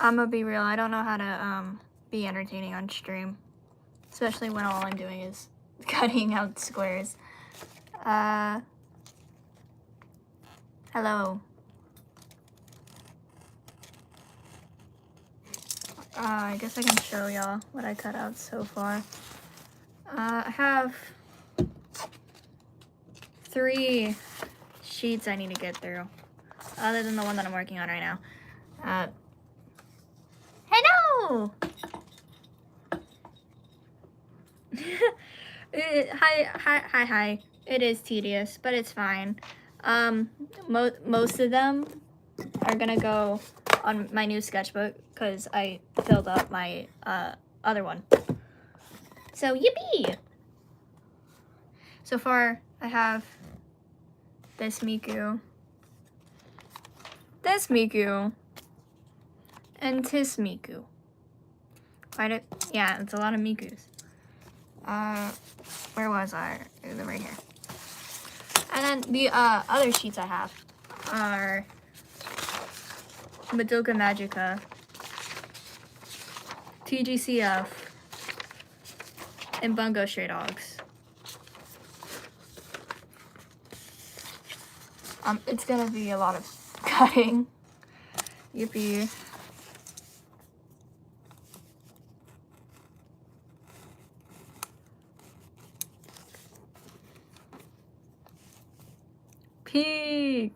I'm gonna be real, I don't know how to be entertaining on stream. Especially when all I'm doing is cutting out squares. Hello. I guess I can show y'all what I cut out so far. I have 3 sheets I need to get through, other than the one that I'm working on right now. Hello! Hi. It is tedious, but it's fine. Most of them are gonna go on my new sketchbook because I filled up my other one. So yippee! So far, I have this Miku, and this Miku. Yeah, it's a lot of Mikus. Where was I? Right here. And then the other sheets I have are Madoka Magica, TGCF, and Bungo Stray Dogs. It's gonna be a lot of cutting. Yippee. Peak.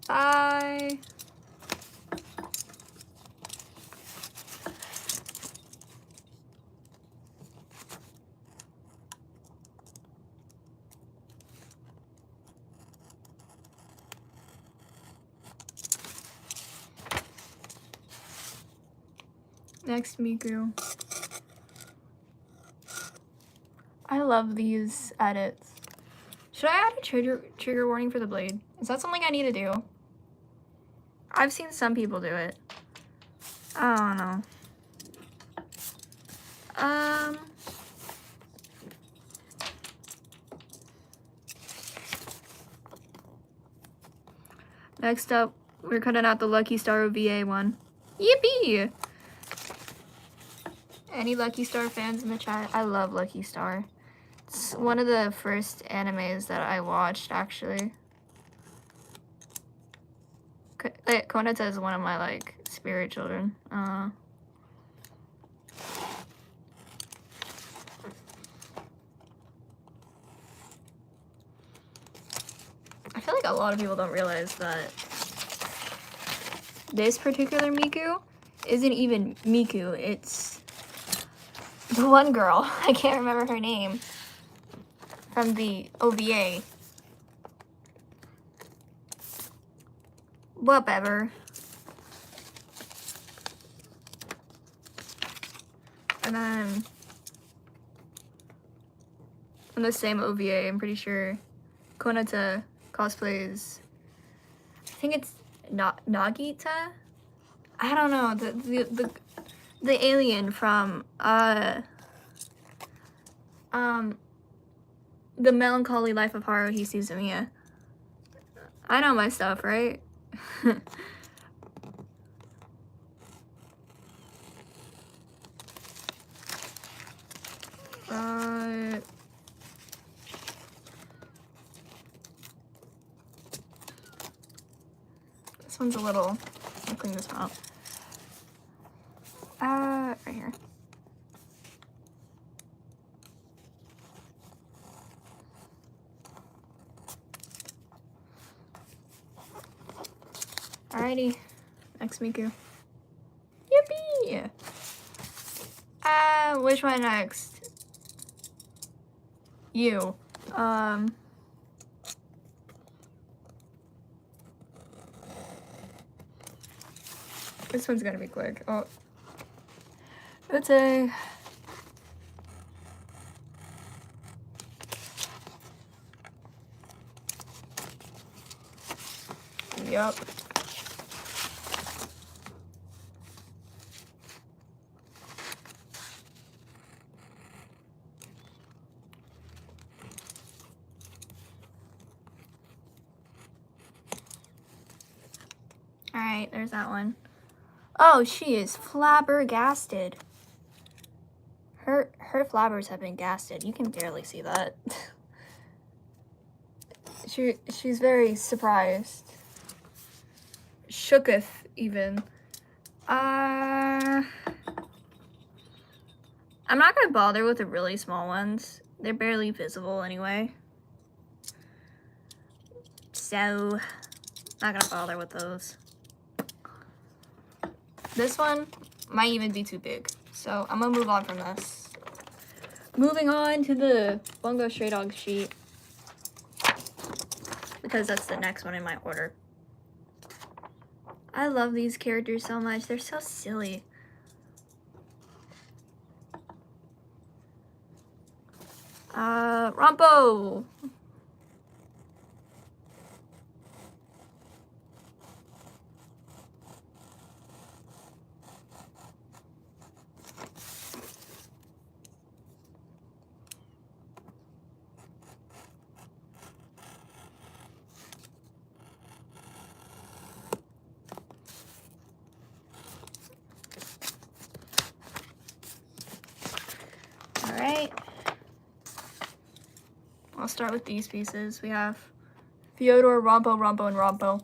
Bye. Next Miku. I love these edits. Should I add a trigger warning for the blade? Is that something I need to do? I've seen some people do it. I don't know. Next up, we're cutting out the Lucky Star OVA one. Yippee! Any Lucky Star fans in the chat? I love Lucky Star. It's one of the first animes that I watched, actually. Konata is one of my, like, spirit children. I feel like a lot of people don't realize that this particular Miku isn't even Miku. It's the one girl, I can't remember her name, from the OVA. Whatever. And then from the same OVA, I'm pretty sure Konata cosplays, I think it's Nagita? I don't know, the alien from The Melancholy Life of Haruhi Suzumiya. I know my stuff, right? This one's a little, I'll clean this one out. Right here. Alrighty, next Miku. Yippee! Which one next? You. This one's gonna be quick. Oh. It's a... Yup. Alright, there's that one. Oh, she is flabbergasted. Her flabbers have been gasted. You can barely see that. She's very surprised. Shooketh, even. I'm not gonna bother with the really small ones. They're barely visible anyway. So, not gonna bother with those. This one might even be too big. So, I'm gonna move on from this. Moving on to the Bungo Stray Dog sheet. Because that's the next one in my order. I love these characters so much. They're so silly. Rompo! Alright. I'll start with these pieces. We have Fyodor, Rompo, Rompo, and Rompo.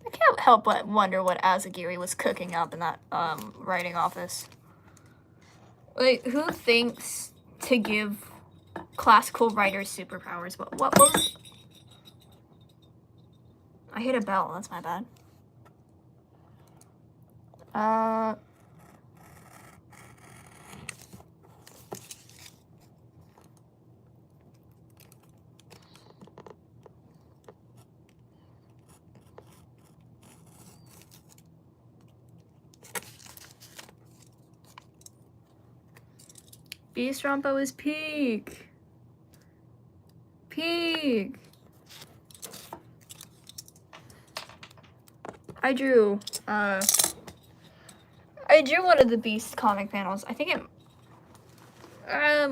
I can't help but wonder what Asagiri was cooking up in that writing office. Like, who thinks to give classical writers superpowers? What was... I hit a bell, that's my bad. Beast Rompo is peak. Peak. I drew one of the Beast comic panels. I think it,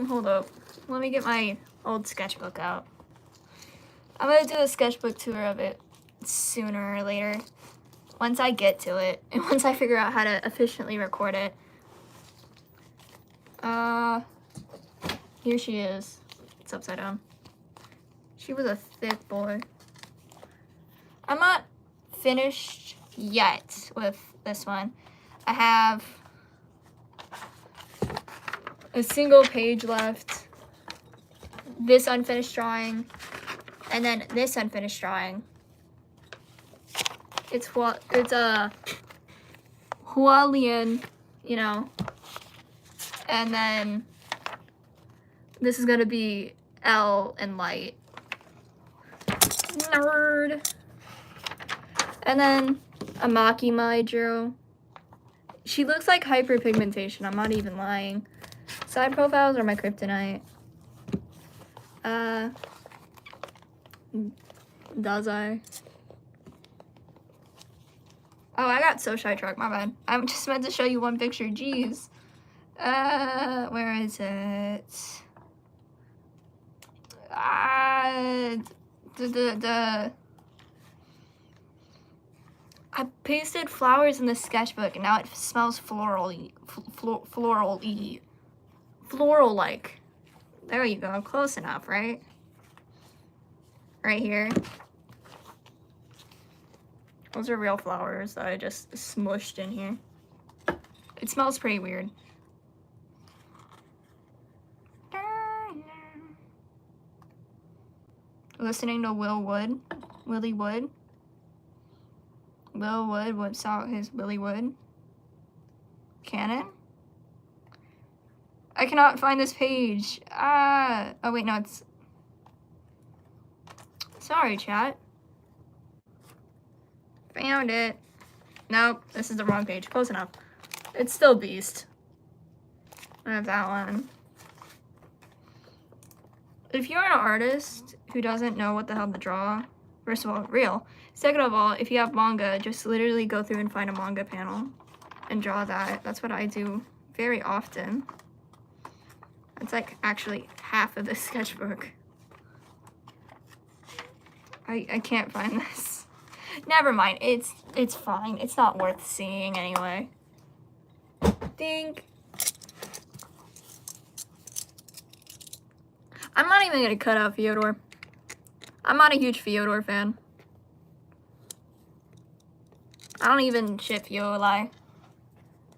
hold up. Let me get my old sketchbook out. I'm gonna do a sketchbook tour of it sooner or later. Once I get to it, and once I figure out how to efficiently record it. Here she is. It's upside down. She was a thick boy. I'm not finished yet with this one. I have a single page left, this unfinished drawing, and then this unfinished drawing. It's a Hualien, you know, and then this is gonna be L and Light. Nerd. And then a Makima I drew. She looks like hyperpigmentation, I'm not even lying. Side profiles are my kryptonite. Dazai. Oh, I got So Shy Truck, my bad. I just meant to show you one picture, jeez. Where is it? I pasted flowers in the sketchbook and now it smells floral-y. Floral-like. There you go, close enough, right? Right here. Those are real flowers that I just smushed in here. It smells pretty weird. Listening to Willie Wood. Will Wood whips out his Willie Wood cannon. I cannot find this page. Oh wait, no, it's... Sorry, chat. Found it. Nope, this is the wrong page. Close enough. It's still Beast. I have that one. If you're an artist who doesn't know what the hell to draw, first of all, real. Second of all, if you have manga, just literally go through and find a manga panel. and draw that. That's what I do very often. It's like actually half of the sketchbook. I can't find this. Never mind. It's fine. It's not worth seeing anyway. Think. I'm not even gonna cut out Fyodor. I'm not a huge Fyodor fan. I don't even ship Yolai.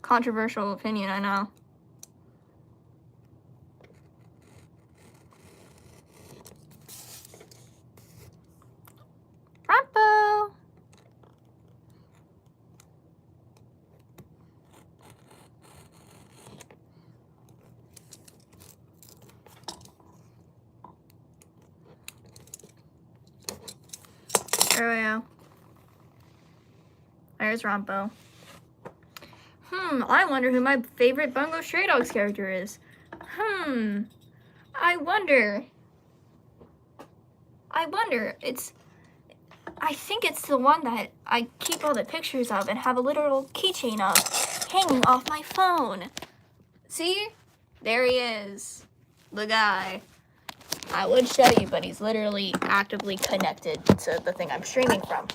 Controversial opinion, I know. Rampo! There we go. There's Rampo. I wonder who my favorite Bungo Stray Dogs character is. I wonder. I think it's the one that I keep all the pictures of and have a literal keychain of hanging off my phone. See? There he is. The guy. I would show you, but he's literally actively connected to the thing I'm streaming from.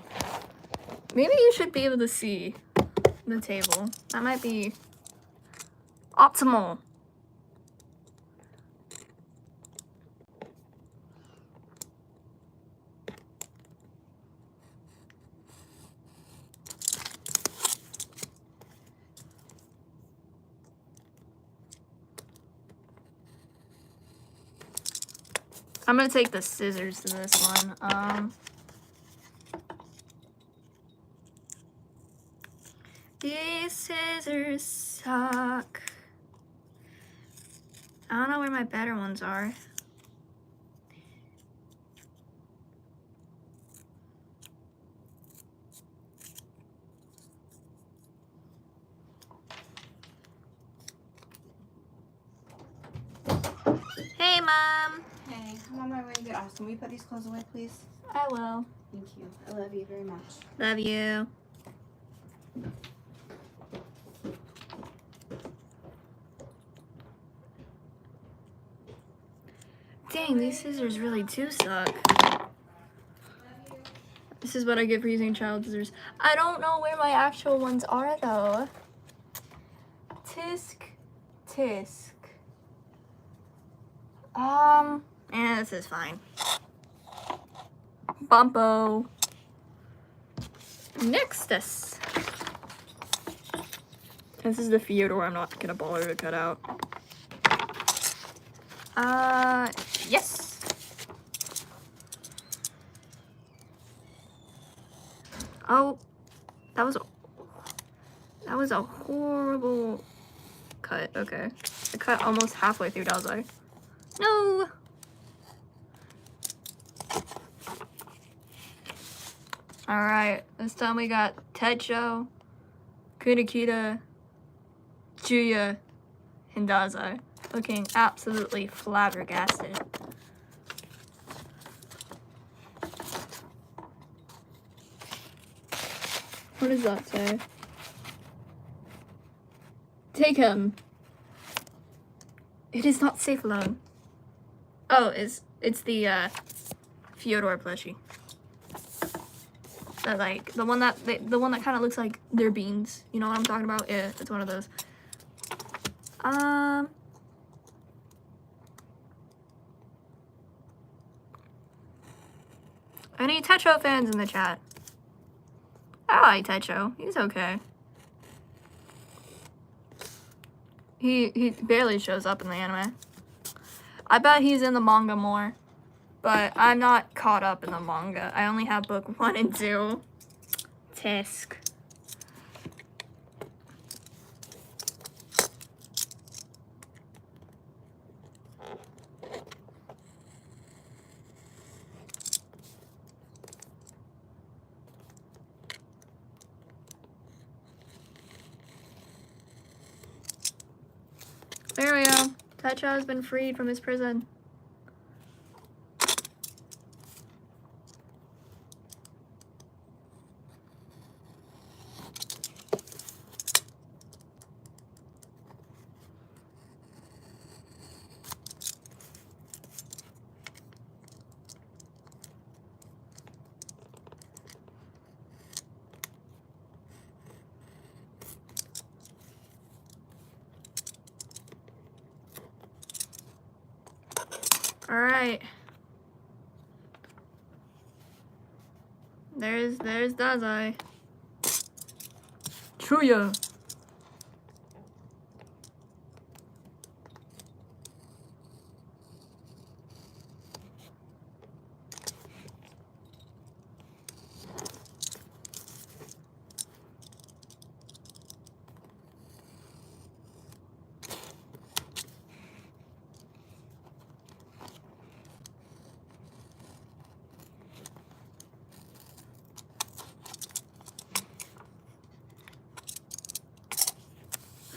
Maybe you should be able to see the table. That might be optimal. I'm gonna take the scissors to this one. These scissors suck. I don't know where my better ones are. Hey, Mom. Hey, I'm on my way to get Austin. Will you put these clothes away, please? I will. Thank you. I love you very much. Love you. Dang, these scissors really do suck. This is what I get for using child scissors. I don't know where my actual ones are, though. Tisk. Yeah, this is fine. Bumpo. Nexus. This is the Fyodor I'm not gonna bother to cut out. Yes. Oh, that was a horrible cut. Okay, I cut almost halfway through Dalzai. No. All right, this time we got Techo, Kunikita, Juya, and Dazai, looking absolutely flabbergasted. What does that say? Take him. It is not safe alone. Oh, it's the Fyodor plushie. That like the one that kind of looks like they're beans. You know what I'm talking about? Yeah, it's one of those. Any Techo fans in the chat? I like Techo. He's okay. He barely shows up in the anime. I bet he's in the manga more, but I'm not caught up in the manga. I only have book 1 and 2. Tisk. There we go. Techo has been freed from his prison. Alright. There's Dazai. Chuya.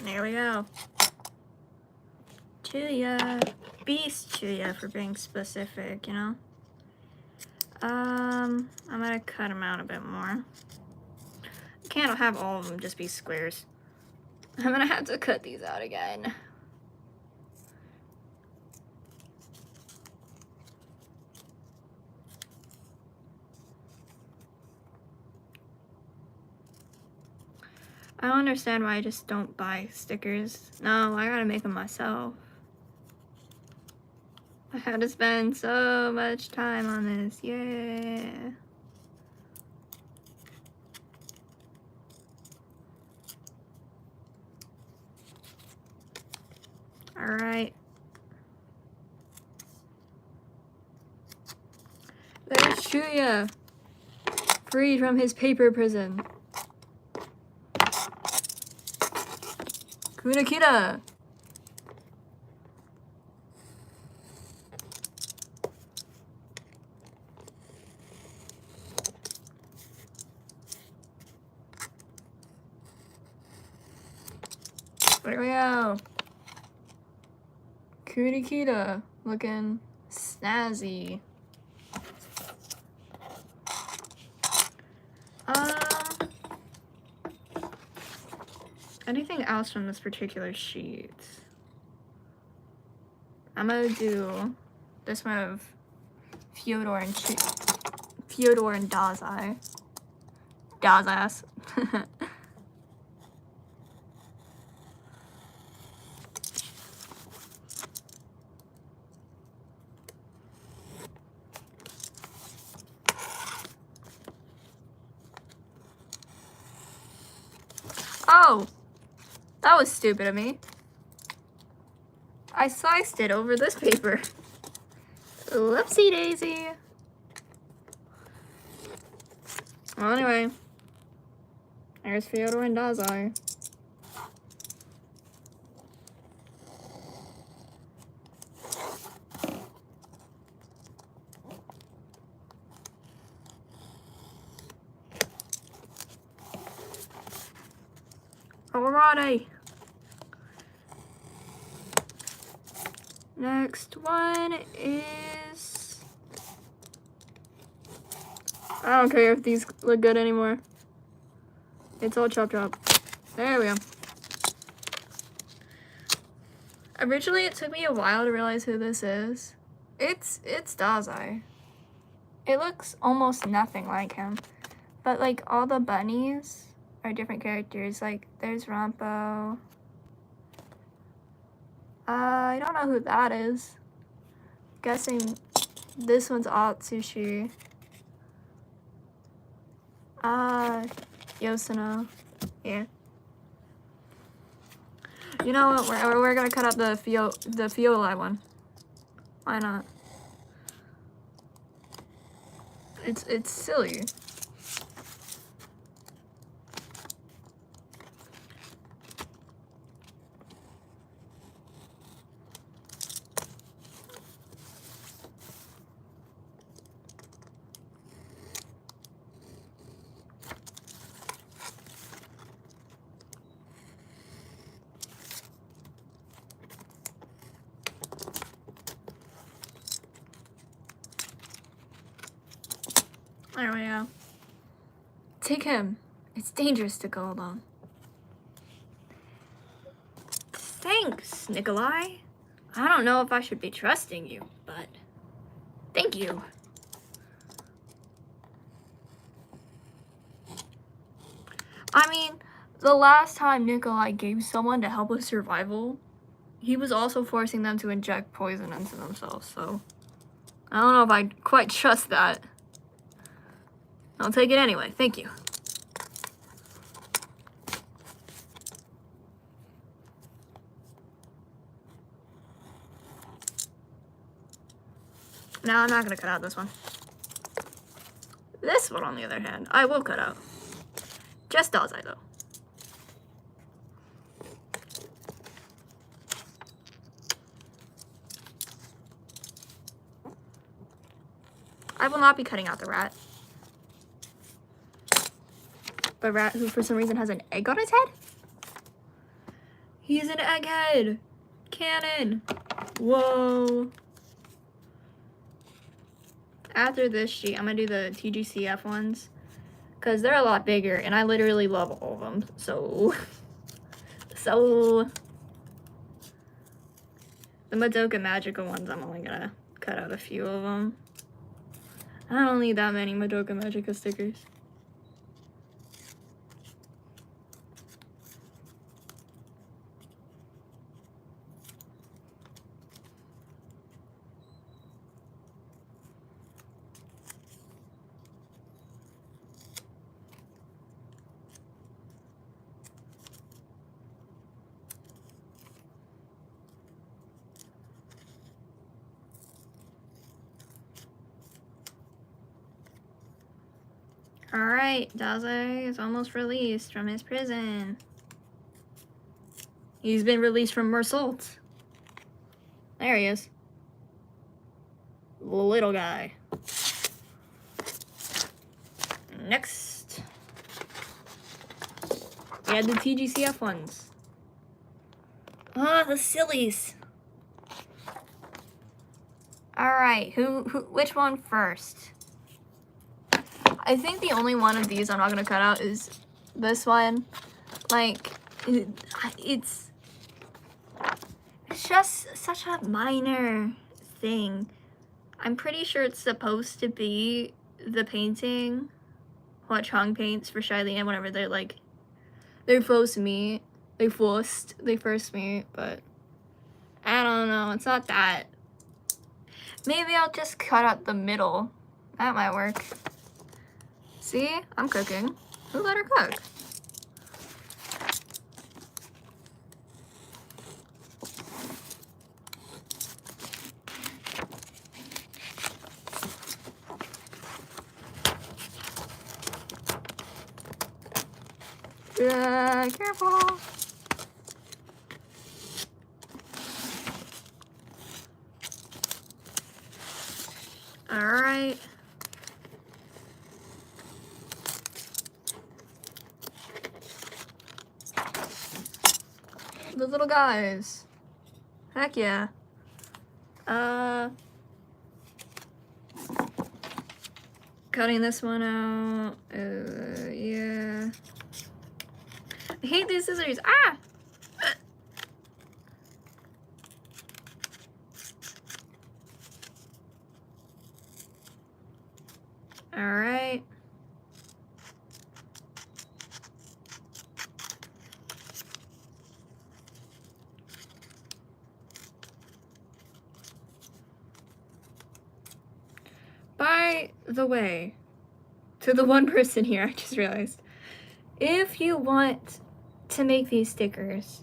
There we go. Chuya. Beast Chuya for being specific, you know? I'm gonna cut them out a bit more. I can't have all of them just be squares. I'm gonna have to cut these out again. I don't understand why I just don't buy stickers. No, I gotta make them myself. I had to spend so much time on this. Yeah. Alright. There's Chuya. Freed from his paper prison. Kunakita. There we go. Kunakita looking snazzy. Anything else from this particular sheet? I'm gonna do this one of Fyodor and Dazai. Dazas. Oh! That was stupid of me. I sliced it over this paper. Whoopsie daisy. Well, anyway. There's Fyodor and Dazai. Alrighty. Next one is... I don't care if these look good anymore. It's all chop chop. There we go. Originally, it took me a while to realize who this is. It's Dazai. It looks almost nothing like him. But like all the bunnies are different characters. Like there's Rampo. I don't know who that is. Guessing this one's Atsushi. Yosuno. Yeah. You know what? We're gonna cut out the Fiolai one. Why not? It's silly. There we go. Take him. It's dangerous to go alone. Thanks, Nikolai. I don't know if I should be trusting you, but thank you. I mean, the last time Nikolai gave someone to help with survival, he was also forcing them to inject poison into themselves, so I don't know if I quite trust that. I'll take it anyway. Thank you. No, I'm not gonna cut out this one. This one, on the other hand, I will cut out. Just Dalsai, though. I will not be cutting out the rat. The rat who, for some reason, has an egg on his head? He's an egghead! Cannon! Whoa! After this sheet, I'm gonna do the TGCF ones. Because they're a lot bigger, and I literally love all of them. So... The Madoka Magica ones, I'm only gonna cut out a few of them. I don't need that many Madoka Magica stickers. Alright, Dalsai is almost released from his prison. He's been released from Mersault. There he is. Little guy. Next. We had the TGCF ones. Ah, the sillies. Alright, which one first? I think the only one of these I'm not gonna cut out is this one. Like, it's just such a minor thing. I'm pretty sure it's supposed to be the painting what Chong paints for Shiley whenever they're supposed to meet. They first meet, but I don't know, it's not that. Maybe I'll just cut out the middle. That might work. See? I'm cooking. Who let her cook? Yeah, careful. All right. The little guys. Heck yeah. Cutting this one out. Yeah. I hate these scissors. Ah! Alright. By the way, to the one person here, I just realized, if you want to make these stickers,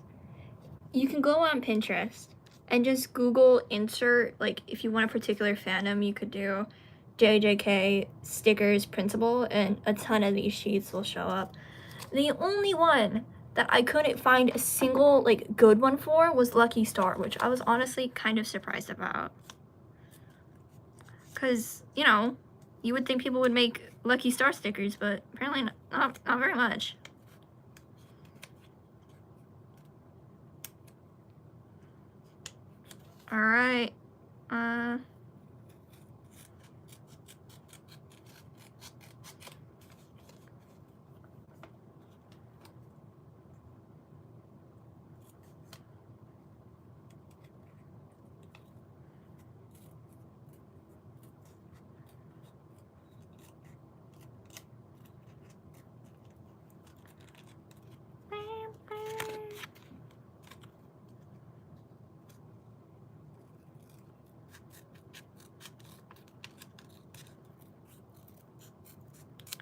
you can go on Pinterest and just Google insert, like, if you want a particular fandom, you could do JJK stickers printable, and a ton of these sheets will show up. The only one that I couldn't find a single, like, good one for was Lucky Star, which I was honestly kind of surprised about. Because, you know, you would think people would make Lucky Star stickers, but apparently not very much. Alright.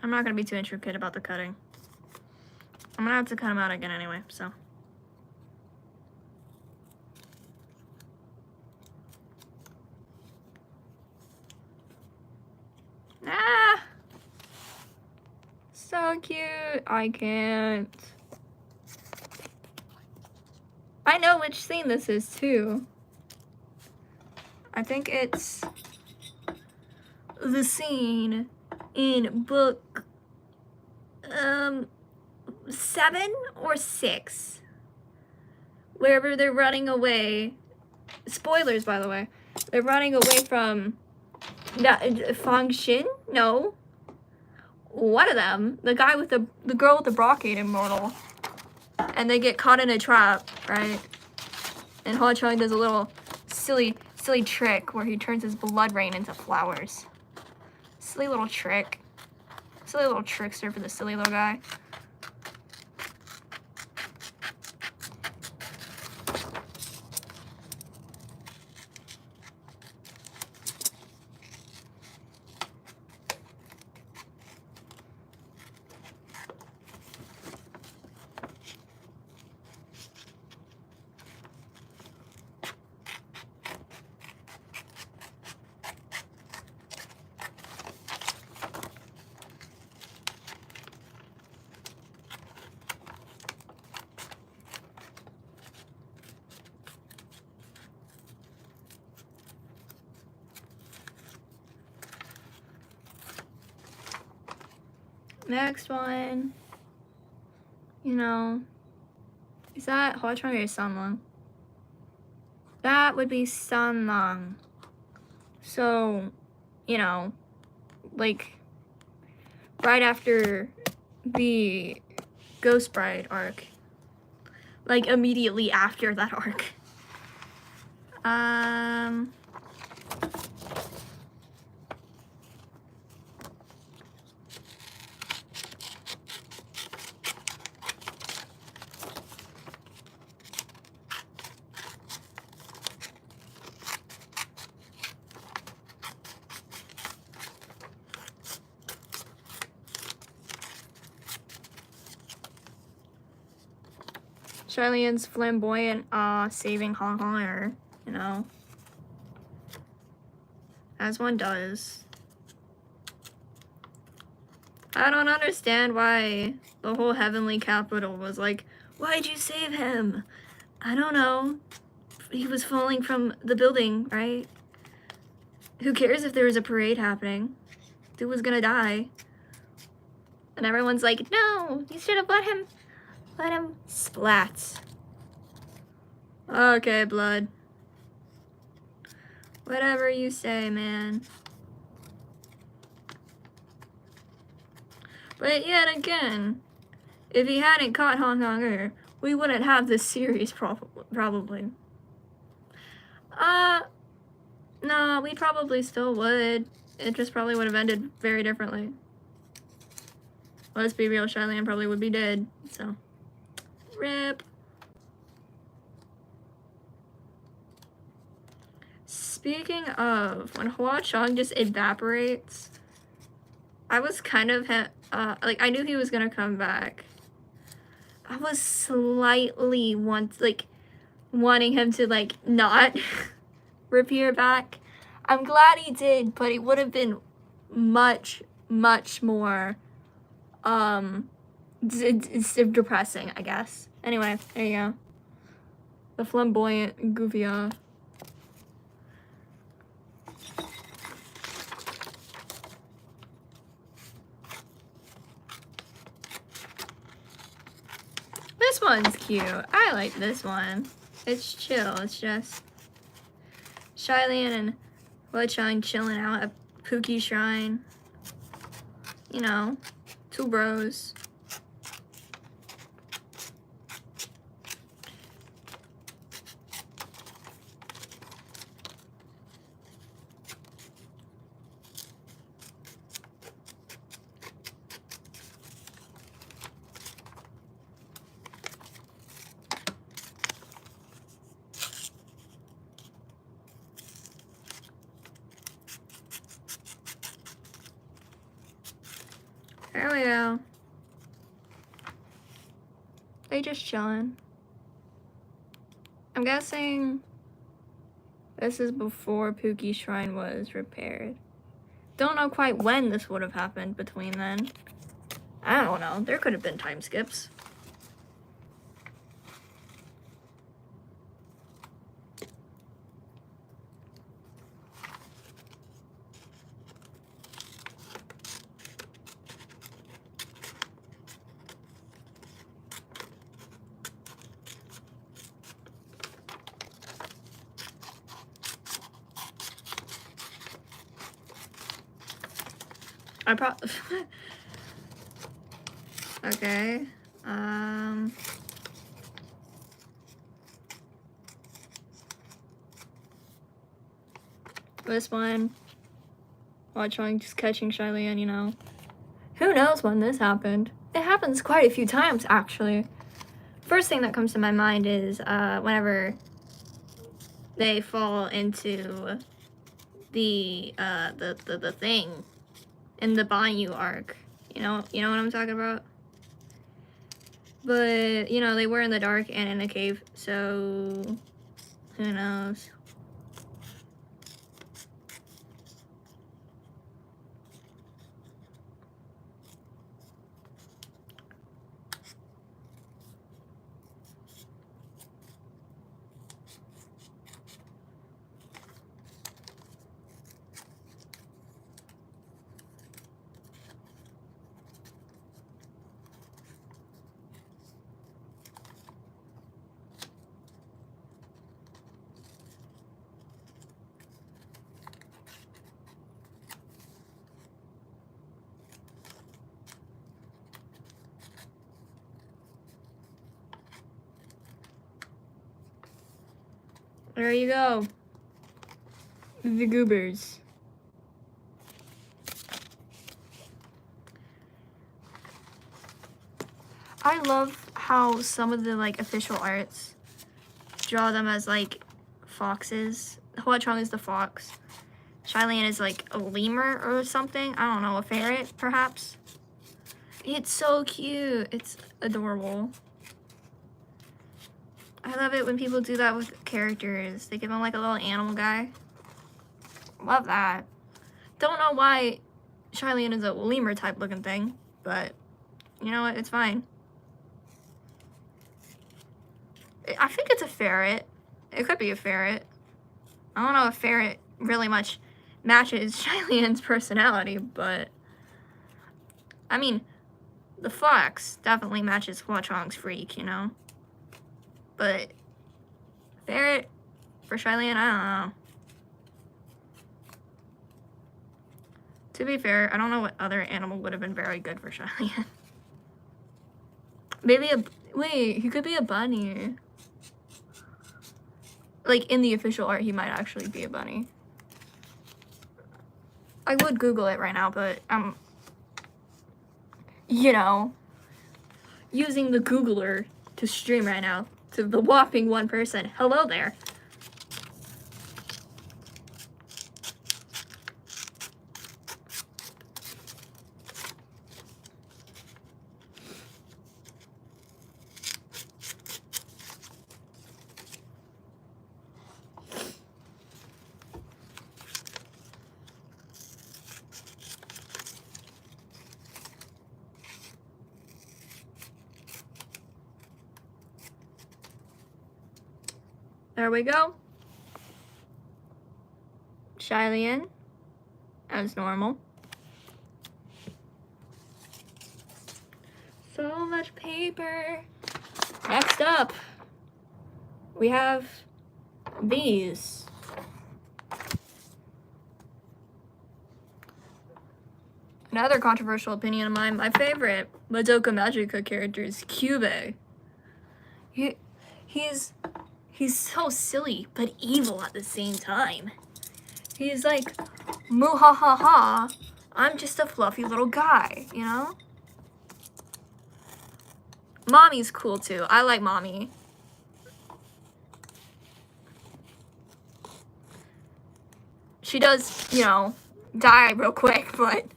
I'm not gonna be too intricate about the cutting. I'm gonna have to cut them out again anyway, so. Ah! So cute. I can't. I know which scene this is too. I think it's the scene in book 7 or 6, wherever they're running away. Spoilers, by the way. They're running away from Fang Xin? No. One of them, the guy with the girl with the brocade immortal, and they get caught in a trap, right? And Hua Chang does a little silly trick where he turns his blood rain into flowers. Silly little trick. Silly little trickster for the silly little guy. Next one, you know, is that Hua Chang or Sanlang? That would be Sanlang. So, you know, like, right after the Ghost Bride arc. Like, immediately after that arc. Charlian's flamboyant, saving Hong Konger, you know. As one does. I don't understand why the whole heavenly capital was like, why'd you save him? I don't know. He was falling from the building, right? Who cares if there was a parade happening? Dude was gonna die. And everyone's like, no, you should have let him splat. Okay, blood. Whatever you say, man. But yet again, if he hadn't caught Hong Konger, we wouldn't have this series probably. No, we probably still would. It just probably would have ended very differently. Let's be real, Charlian probably would be dead, so. RIP. Speaking of, when Hua Chang just evaporates, I was kind of, like, I knew he was gonna come back. I was slightly wanting him to, like, not appear back. I'm glad he did, but it would have been much, much more, it's depressing, I guess. Anyway, there you go. The flamboyant Goofy. This one's cute. I like this one. It's chill. It's just Charlian and Hua Chang chilling out at Pookie Shrine. You know, two bros. There we go. They just chilling. I'm guessing this is before Pookie's shrine was repaired. Don't know quite when this would have happened between then. I don't know. There could have been time skips. Okay. This one. Watching, just catching Cheyenne, you know. Who knows when this happened? It happens quite a few times, actually. First thing that comes to my mind is whenever they fall into the thing in the Banyu arc. You know what I'm talking about? But, you know, they were in the dark and in a cave, so who knows? There you go. The goobers. I love how some of the like official arts draw them as like foxes. Huachong is the fox. Cheyenne is like a lemur or something. I don't know, a ferret perhaps. It's so cute. It's adorable. I love it when people do that with characters. They give them like a little animal guy. Love that. Don't know why Cheyenne is a lemur type looking thing, but you know what? It's fine. I think it's a ferret. It could be a ferret. I don't know if ferret really much matches Cheyenne's personality, but I mean, the fox definitely matches Huachong's freak, you know? But ferret for Cheyenne, I don't know. To be fair, I don't know what other animal would have been very good for Cheyenne. Maybe wait, he could be a bunny. Like, in the official art, he might actually be a bunny. I would Google it right now, but I'm, you know, using the Googler to stream right now to the whopping one person. Hello there. There we go. Cheyenne, as normal. So much paper. Next up, we have these. Another controversial opinion of mine, my favorite Madoka Magica character is Kyubey. He's so silly, but evil at the same time. He's like, muhahaha, I'm just a fluffy little guy, you know? Mommy's cool too. I like Mommy. She does, you know, die real quick, but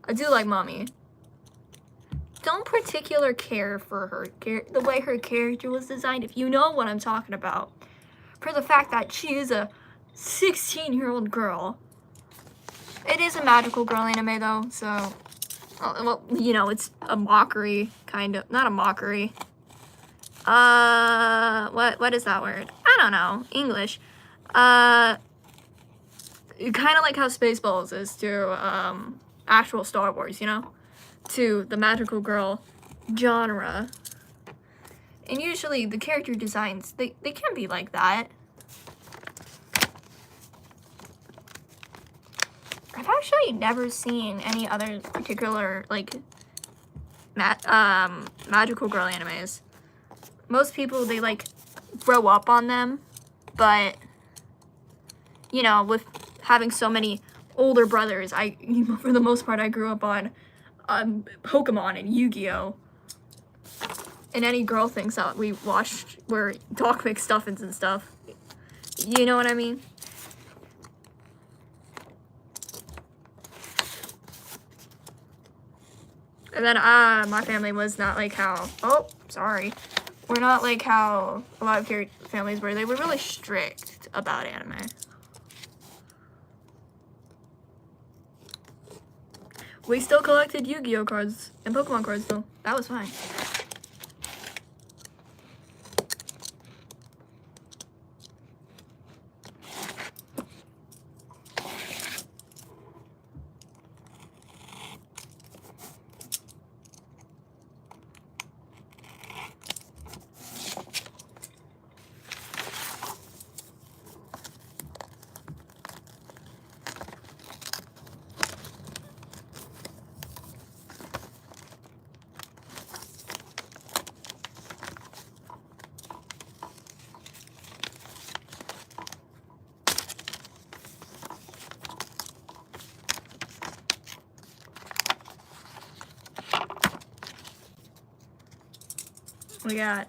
I do like Mommy. don't particular care for the way her character was designed, if you know what I'm talking about. For the fact that she is a 16-year-old girl. It is a magical girl anime though, so well, you know, it's a mockery, kind of. Not a mockery. What is that word? I don't know. English. Kind of like how Spaceballs is to actual Star Wars, you know, to the magical girl genre. And usually the character designs they can be like that. I've actually never seen any other particular like magical girl animes. Most people, they like grow up on them, but you know, with having so many older brothers, for the most part I grew up on Pokemon and Yu-Gi-Oh! And any girl things that we watched were Doc McStuffins and stuff. You know what I mean? And then my family was not like how, oh, sorry. We're not like how a lot of families were. They were really strict about anime. We still collected Yu-Gi-Oh cards and Pokemon cards though. That was fine. We got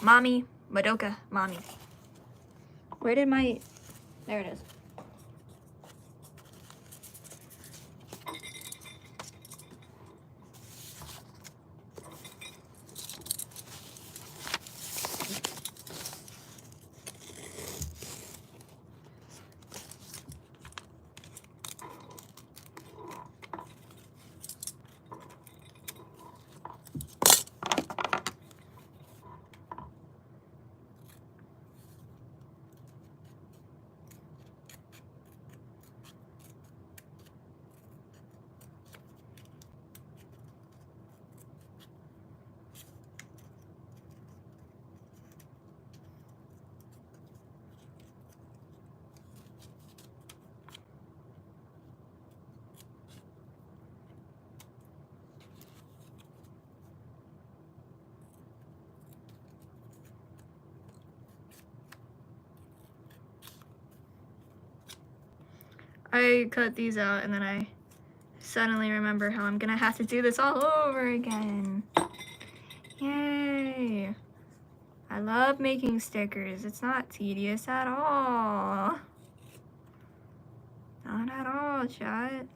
Mommy, Madoka, Mommy. Where did my... There it is. I cut these out and then I suddenly remember how I'm gonna have to do this all over again. Yay! I love making stickers. It's not tedious at all. Not at all, chat.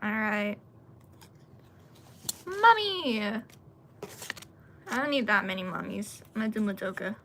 Alright. Mummy! I don't need that many mummies. I'm gonna do Madoka.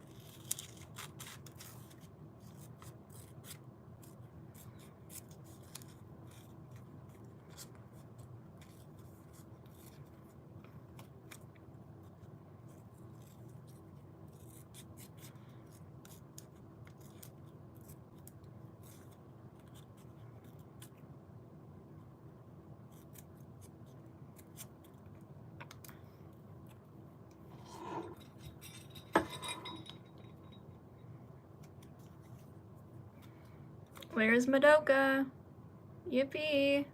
Where's Madoka? Yippee!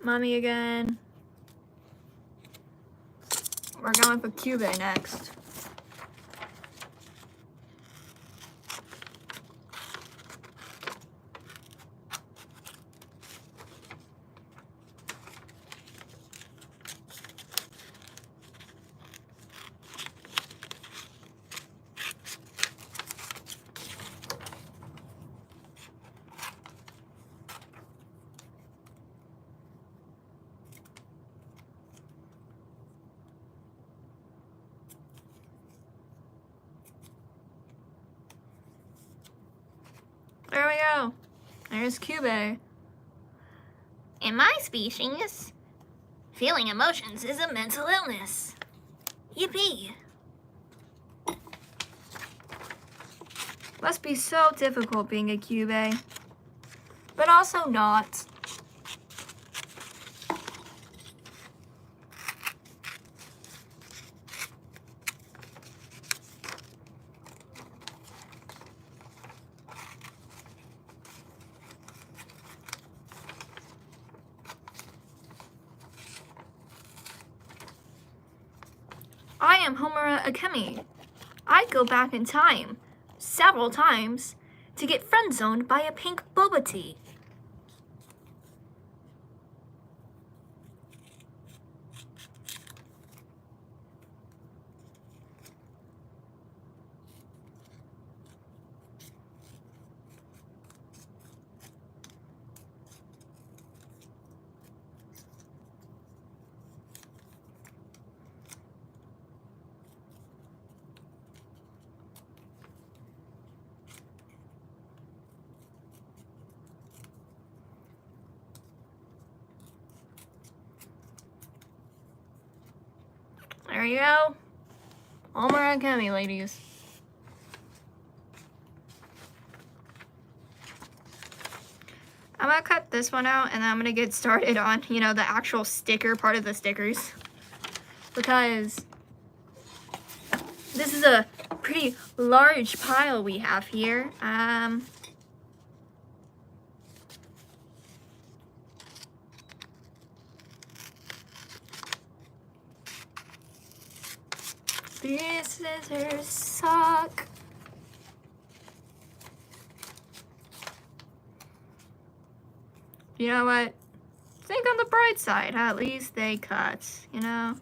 Mommy again. We're going for Cube next. There we go. There's Cube. In my species, feeling emotions is a mental illness. Yippee. Must be so difficult being a Cube, but also not. I am Homura Akemi. I go back in time several times to get friend-zoned by a pink boba tea. There you go. Homura Akemi, ladies. I'm gonna cut this one out and then I'm gonna get started on, you know, the actual sticker part of the stickers. Because this is a pretty large pile we have here. These scissors suck. You know what? Think on the bright side. At least they cut, you know?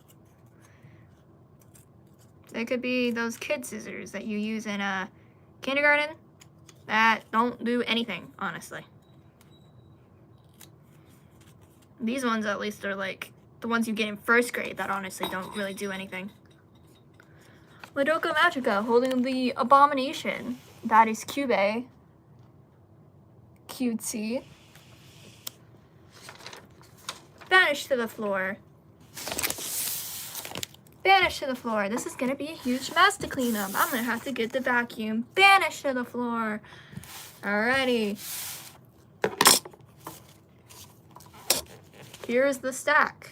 They could be those kid scissors that you use in kindergarten that don't do anything, honestly. These ones, at least, are like the ones you get in first grade that honestly don't really do anything. Madoka Magica holding the abomination. That is Cube. Cutesy. Banish to the floor. Banish to the floor. This is gonna be a huge mess to clean up. I'm gonna have to get the vacuum. Banish to the floor. Alrighty. Here's the stack.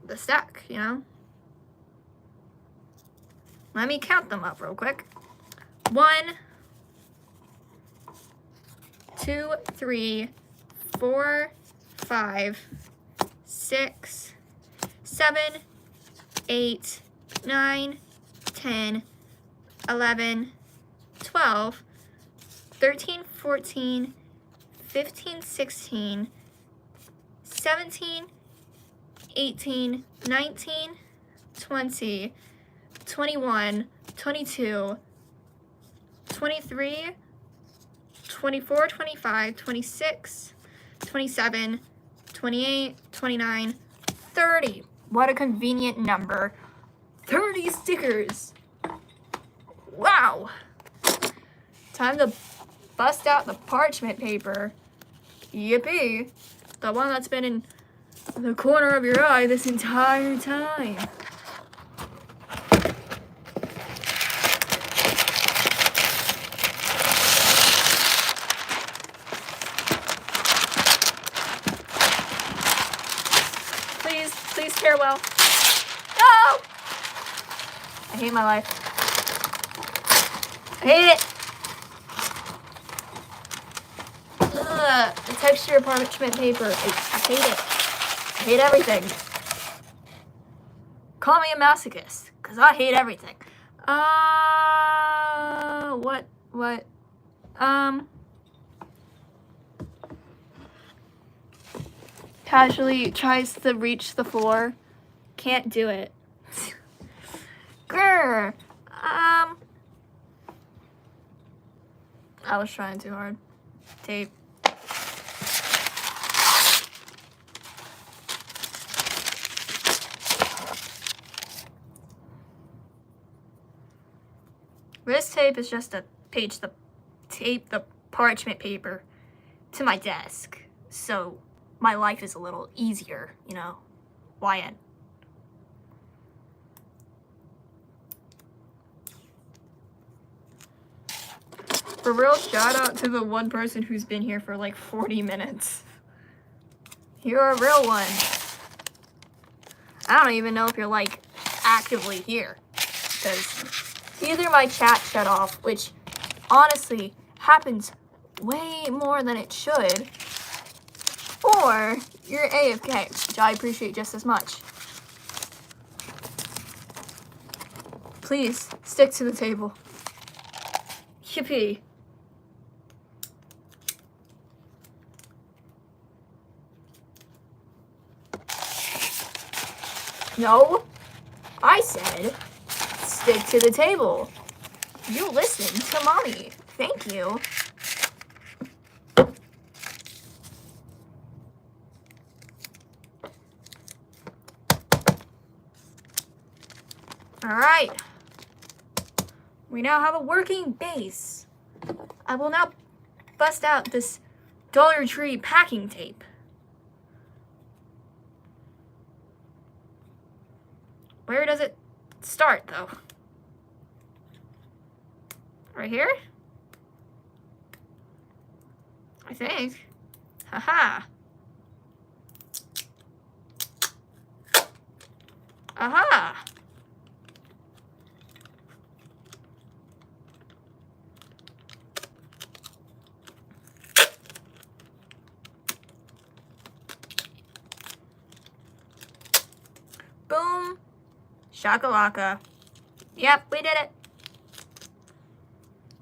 The stack, you know? Let me count them up real quick. 1, 2, 3, 4, 5, 6, 7, 8, 9, 10, 11, 12, 13, 14, 15, 16, 17, 18, 19, 20, 21, 22, 23, 24, 25, 26, 27, 28, 29, 30. What a convenient number. 30 stickers. Wow. Time to bust out the parchment paper. Yippee. The one that's been in the corner of your eye this entire time. Please farewell. No! I hate my life. I hate it. Ugh. the texture parchment paper. I hate it. I hate everything. Call me a masochist, because I hate everything. What? Casually tries to reach the floor. Can't do it. Grr. I was trying too hard. Tape. This tape is just a page to tape the parchment paper to my desk, so my life is a little easier, you know. Wyatt. For real, shout out to the one person who's been here for like 40 minutes. You're a real one. I don't even know if you're like actively here, because either my chat shut off, which honestly happens way more than it should, or you're AFK, which I appreciate just as much. Please, stick to the table. Yippee. No, I said stick to the table. You listen to mommy. Thank you. All right. We now have a working base. I will now bust out this Dollar Tree packing tape. Where does it start, though? Right here? I think. Haha. Aha. Boom. Shakalaka. Yep, we did it.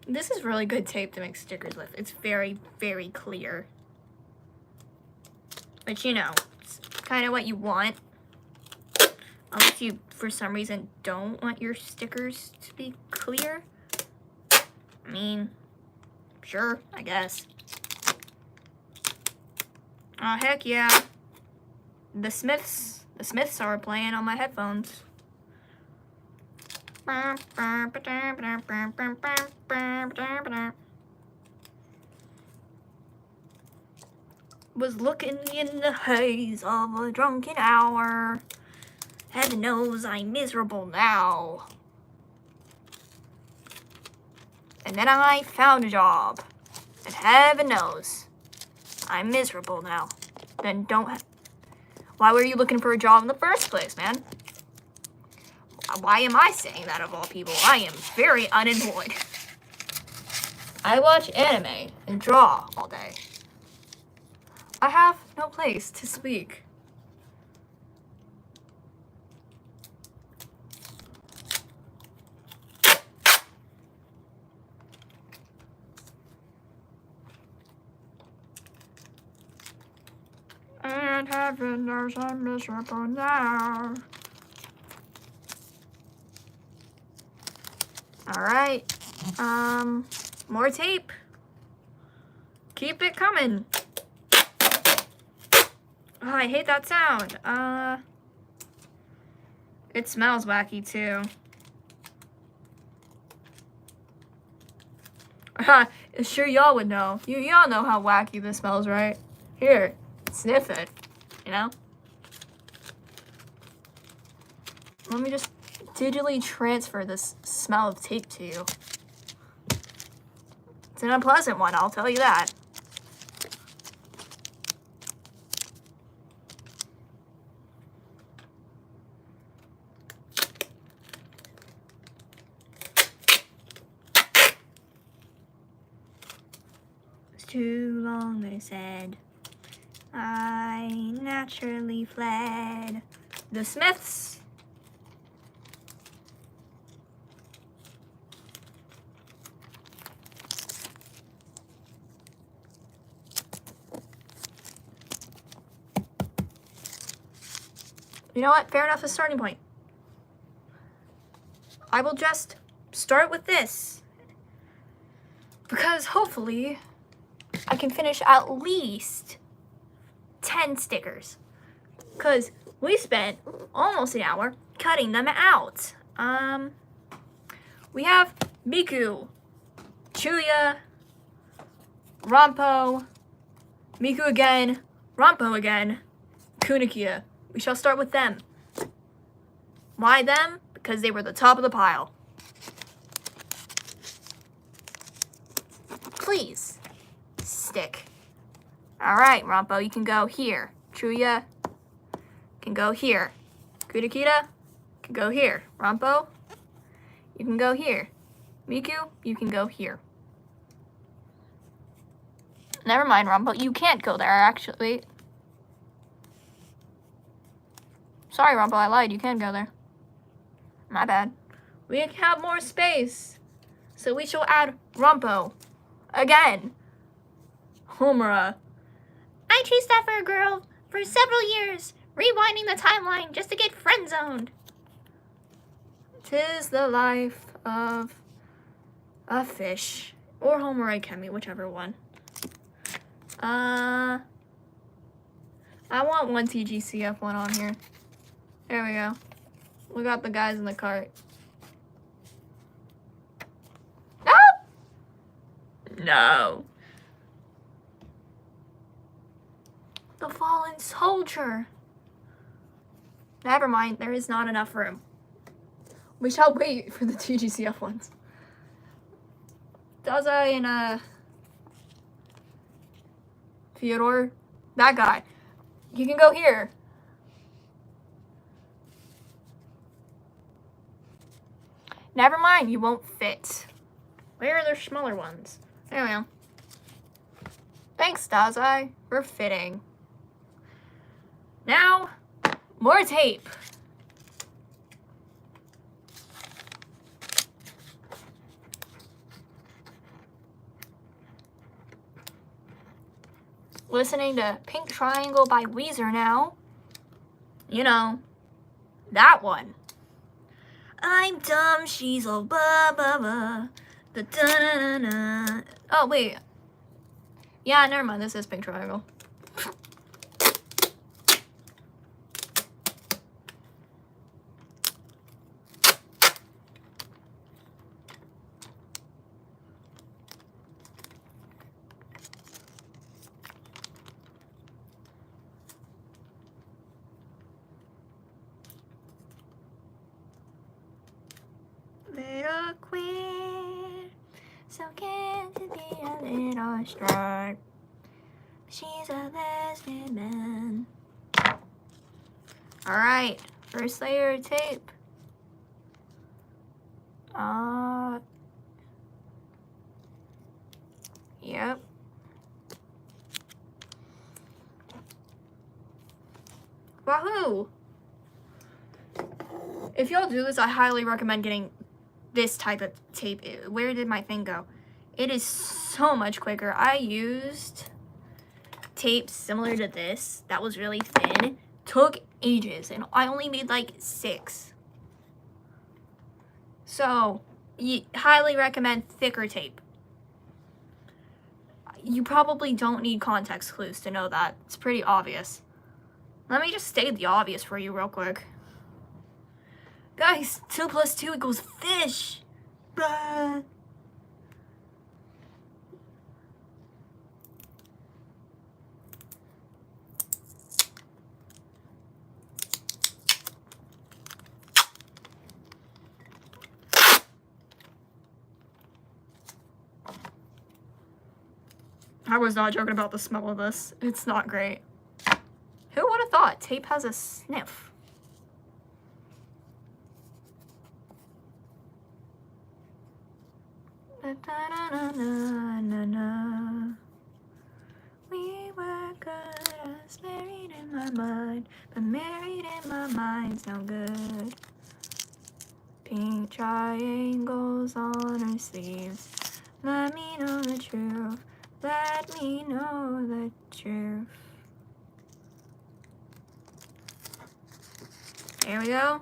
This is really good tape to make stickers with. It's very, very clear. But you know, it's kind of what you want. Unless you, for some reason, don't want your stickers to be clear. I mean, sure, I guess. Oh, heck yeah. The Smiths are playing on my headphones. Was looking in the haze of a drunken hour. Heaven knows I'm miserable now. And then I found a job. And heaven knows I'm miserable now. Then why were you looking for a job in the first place, man? Why am I saying that of all people? I am very unemployed. I watch anime and draw all day. I have no place to speak. And heaven knows I'm miserable now. Alright. More tape. Keep it coming. Oh, I hate that sound. It smells wacky too. Sure, y'all would know. Y'all know how wacky this smells, right? Here, sniff it. You know? Let me just digitally transfer this smell of tape to you. It's an unpleasant one, I'll tell you that. too long, they said. I naturally fled. The Smiths. You know what? Fair enough, a starting point. I will just start with this. Because hopefully I can finish at least 10 stickers. Because we spent almost an hour cutting them out. We have Miku, Chuya, Rampo, Miku again, Rampo again, Kunikia. We shall start with them. Why them? Because they were the top of the pile. Please, stick. Alright, Rampo, you can go here. Chuya can go here. Kudakita can go here. Rampo, you can go here. Miku, you can go here. Never mind, Rampo, you can't go there, actually. Sorry, Rampo, I lied. You can go there. My bad. We have more space. So we shall add Rampo. Again. Homura. I chased after a girl for several years, rewinding the timeline just to get friend-zoned. 'Tis the life of a fish. Or Homura Kemi, whichever one. I want one TGCF one on here. There we go. We got the guys in the cart. Ah! No. The fallen soldier. Never mind, there is not enough room. We shall wait for the TGCF ones. Dazai and Fyodor, that guy. You can go here. Never mind, you won't fit. Where are their smaller ones? There we go. Thanks, Dazai, for fitting. Now, more tape. Listening to Pink Triangle by Weezer now. You know, that one. I'm dumb, she's all blah blah blah. Da, da, da, da, da. Oh, wait. Yeah, never mind, this is Pink Triangle. Little queen, so can't it be a little strong? She's a lesbian man. Alright, first layer of tape. Yep. Wahoo! If y'all do this, I highly recommend getting this type of tape. Where did my thing go? It is so much quicker. I used tape similar to this that was really thin. Took ages and I only made like 6. So, highly recommend thicker tape. You probably don't need context clues to know that. It's pretty obvious. Let me just state the obvious for you real quick. Guys, 2 + 2 = fish. Blah. I was not joking about the smell of this. It's not great. Who would have thought tape has a sniff? we're good. I was married in my mind, but married in my mind's no good. Pink triangles on her sleeves. Let me know the truth. Let me know the truth. There we go.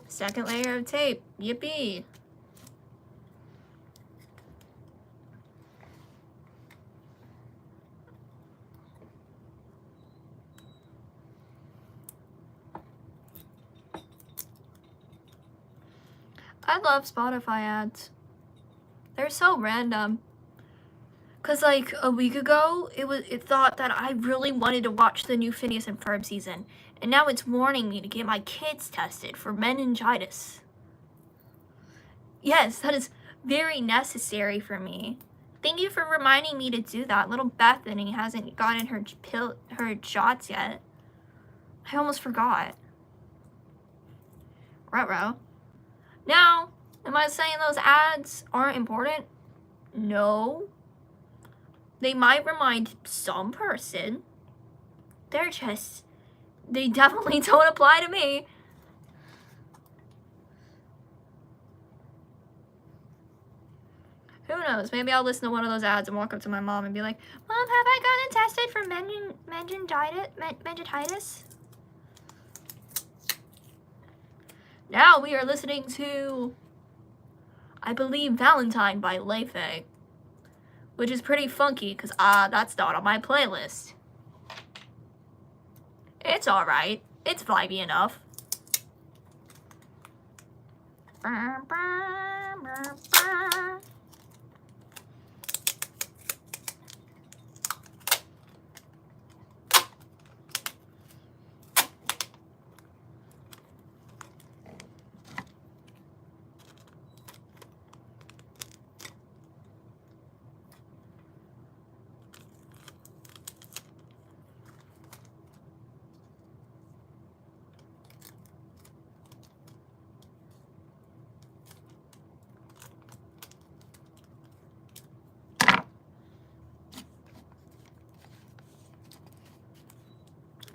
Second layer of tape. Yippee. I love Spotify ads. They're so random. Cause like a week ago, it thought that I really wanted to watch the new Phineas and Ferb season, and now it's warning me to get my kids tested for meningitis. Yes, that is very necessary for me. Thank you for reminding me to do that. Little Bethany hasn't gotten her shots yet. I almost forgot. Ruh-roh. Now, am I saying those ads aren't important? No. They might remind some person. They definitely don't apply to me. Who knows? Maybe I'll listen to one of those ads and walk up to my mom and be like, Mom, have I gotten tested for meningitis? Now we are listening to, I believe, Valentine by Leifei, which is pretty funky because that's not on my playlist. It's alright. It's vibey enough.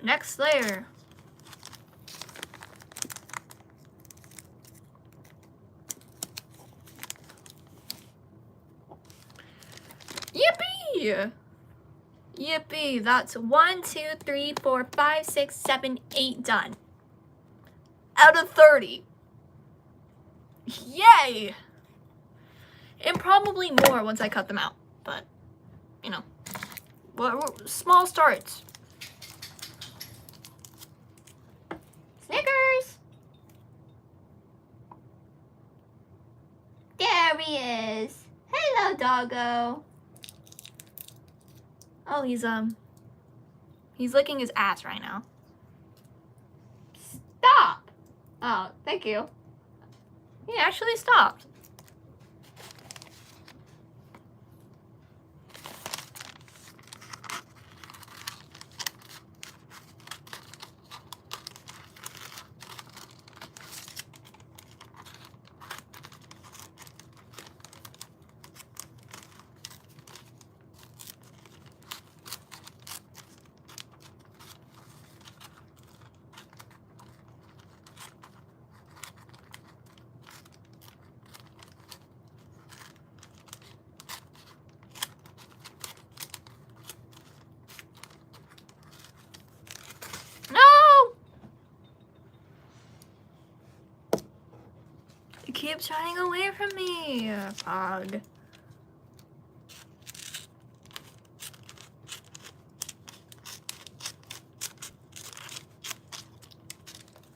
Next layer. Yippee! Yippee! That's 1, 2, 3, 4, 5, 6, 7, 8 done. Out of 30. Yay! And probably more once I cut them out. But, you know, small starts. Snickers! There he is. Hello, doggo. Oh, he's licking his ass right now. Stop! Oh, thank you. He actually stopped. It keeps running away from me, Pog.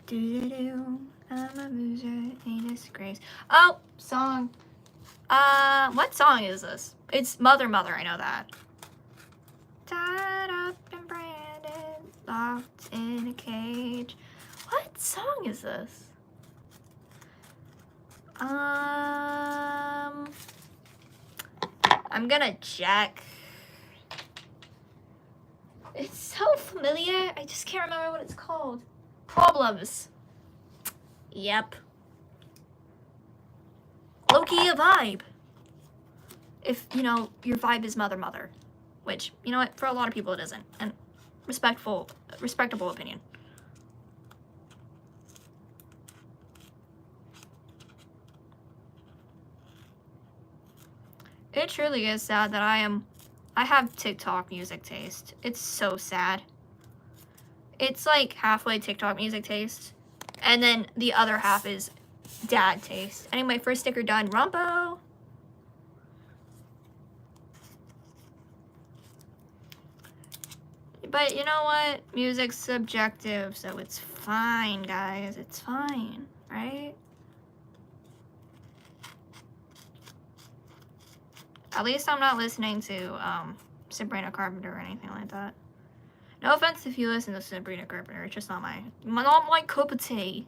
Do-do-do, I'm a loser, a disgrace. Oh, song. What song is this? It's Mother, Mother, I know that. Tied up and branded, locked in a cage. What song is this? I'm gonna check. It's so familiar, I just can't remember what it's called. Problems. Yep. Low-key a vibe. if, you know, your vibe is mother, which, you know what, for a lot of people it isn't. And respectable opinion. It truly is sad that I have TikTok music taste. It's so sad. It's like halfway TikTok music taste, and then the other half is dad taste. Anyway, first sticker done. Rumpo! But you know what? Music's subjective, so it's fine, guys. It's fine, right? At least I'm not listening to Sabrina Carpenter or anything like that. No offense if you listen to Sabrina Carpenter, it's just not my cup of tea.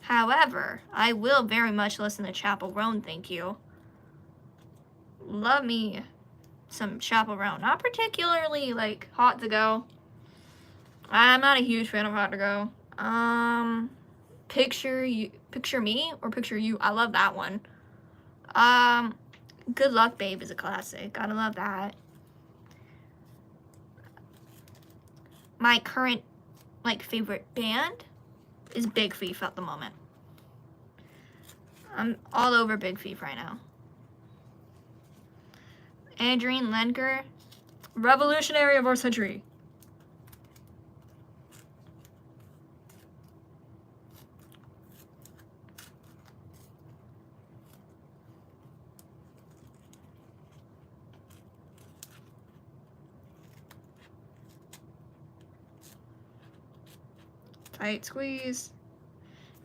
However, I will very much listen to Chappell Roan, thank you. Love me some Chappell Roan. Not particularly like Hot to Go. I'm not a huge fan of Hot to Go. Picture Me or Picture You. I love that one. Good Luck Babe is a classic. Gotta love that. My current like favorite band is Big Thief at the moment. I'm all over Big Thief right now. Adrienne Lenker, revolutionary of our century. Tight squeeze.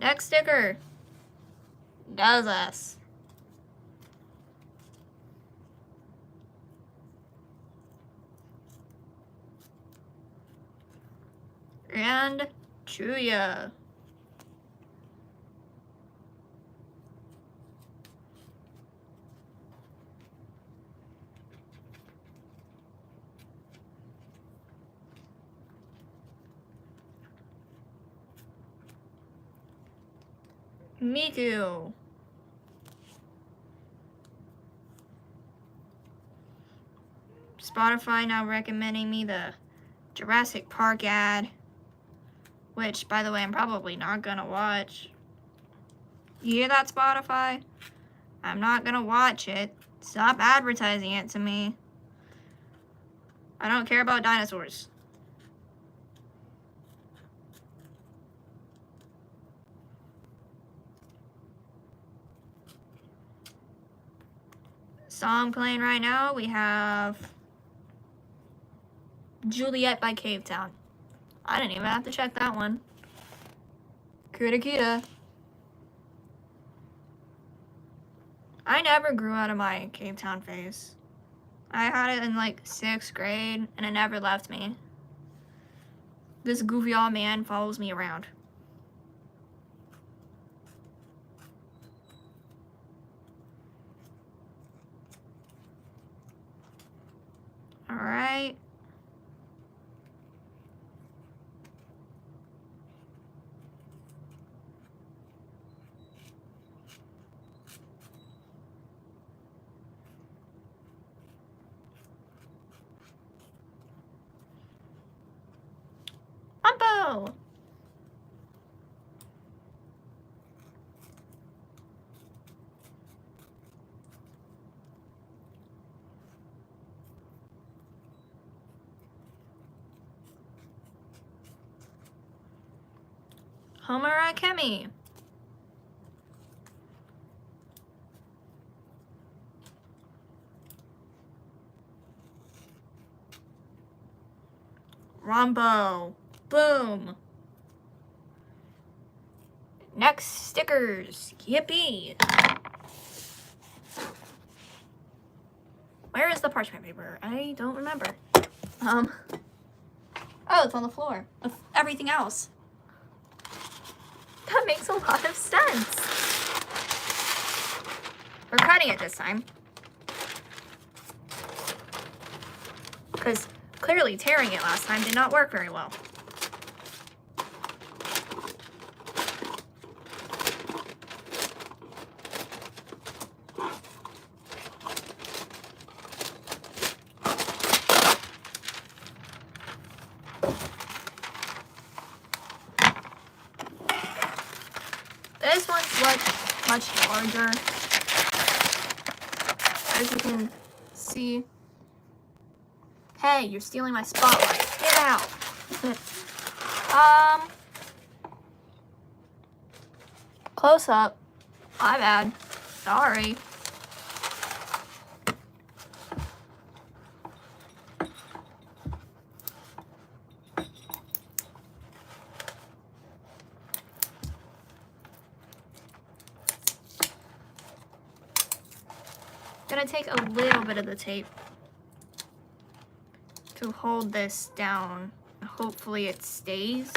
Next sticker. Does us. And Chuya. Miku. Spotify now recommending me the Jurassic Park ad, which, by the way, I'm probably not gonna watch. You hear that, Spotify? I'm not gonna watch it. Stop advertising it to me. I don't care about dinosaurs. Song playing right now, we have Juliet by Cavetown. I didn't even have to check that one. Kurakita. I never grew out of my Cavetown phase. I had it in like 6th grade and it never left me. This goofy old man follows me around. Alright. Umpo! Homura Kemi. Rombo. Boom. Next stickers. Yippee. Where is the parchment paper? I don't remember. Oh, it's on the floor with everything else. That makes a lot of sense. We're cutting it this time. Because clearly tearing it last time did not work very well. much larger. As you can see. Hey, you're stealing my spotlight. Get out. Close up. My bad. Sorry. Gonna take a little bit of the tape to hold this down. Hopefully it stays.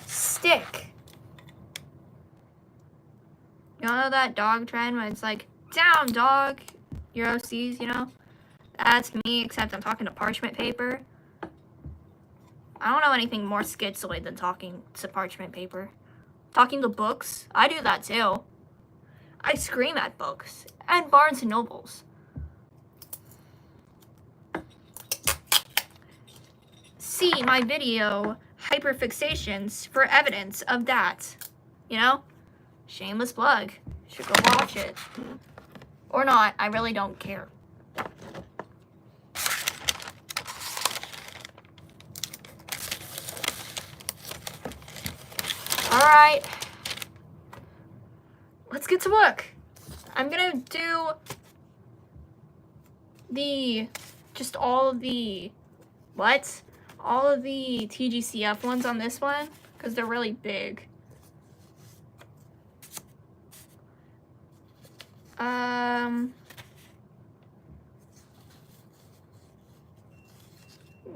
Stick. You know that dog trend when it's like, down dog, your OCs, you know? That's me, except I'm talking to parchment paper. I don't know anything more schizoid than talking to parchment paper. Talking to books, I do that too. I scream at books and Barnes and Nobles. See my video, Hyperfixations, for evidence of that. You know? Shameless plug. Should go watch it. Or not, I really don't care. Alright. Let's get to work. I'm gonna do all of the TGCF ones on this one, because they're really big.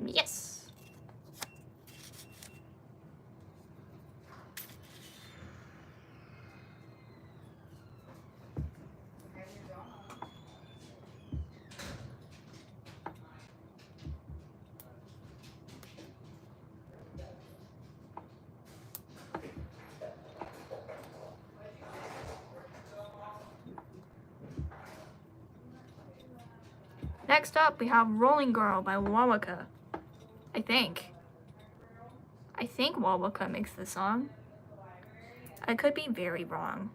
Yes. Next up, we have Rolling Girl by Wawaka. I think Wawaka makes the song. I could be very wrong.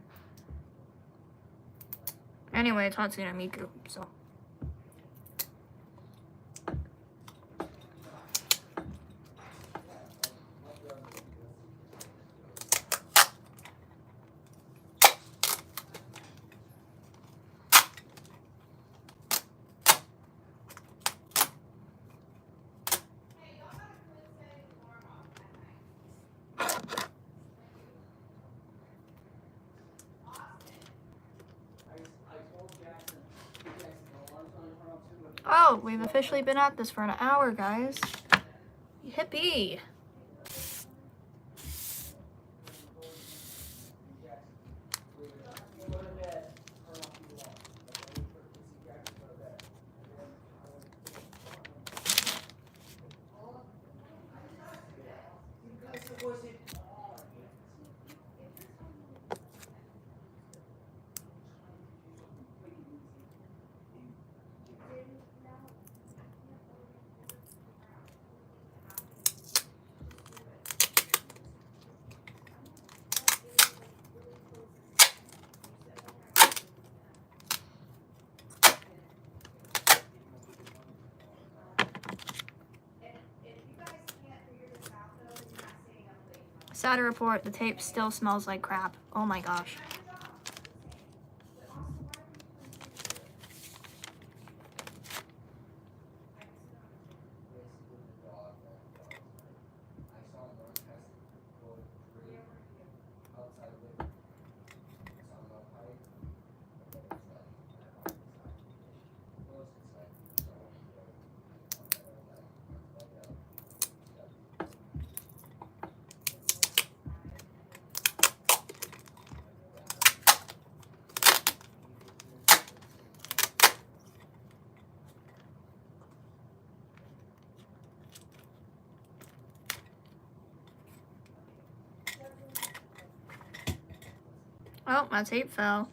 Anyway, it's Hatsune Miku, so. Oh, we've officially been at this for an hour, guys. Yippee! Sad to report, the tape still smells like crap. Oh my gosh. Oh, my tape fell.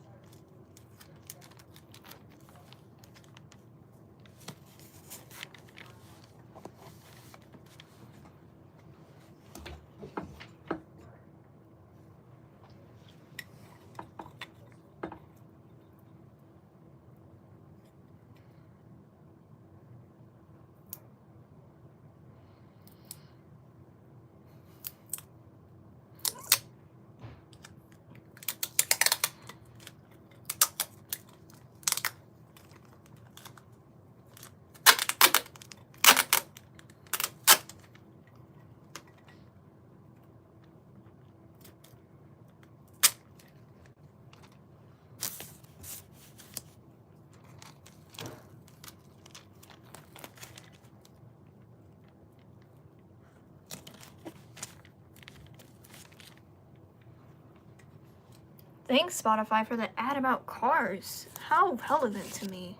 Thanks, Spotify, for the ad about cars. How relevant to me.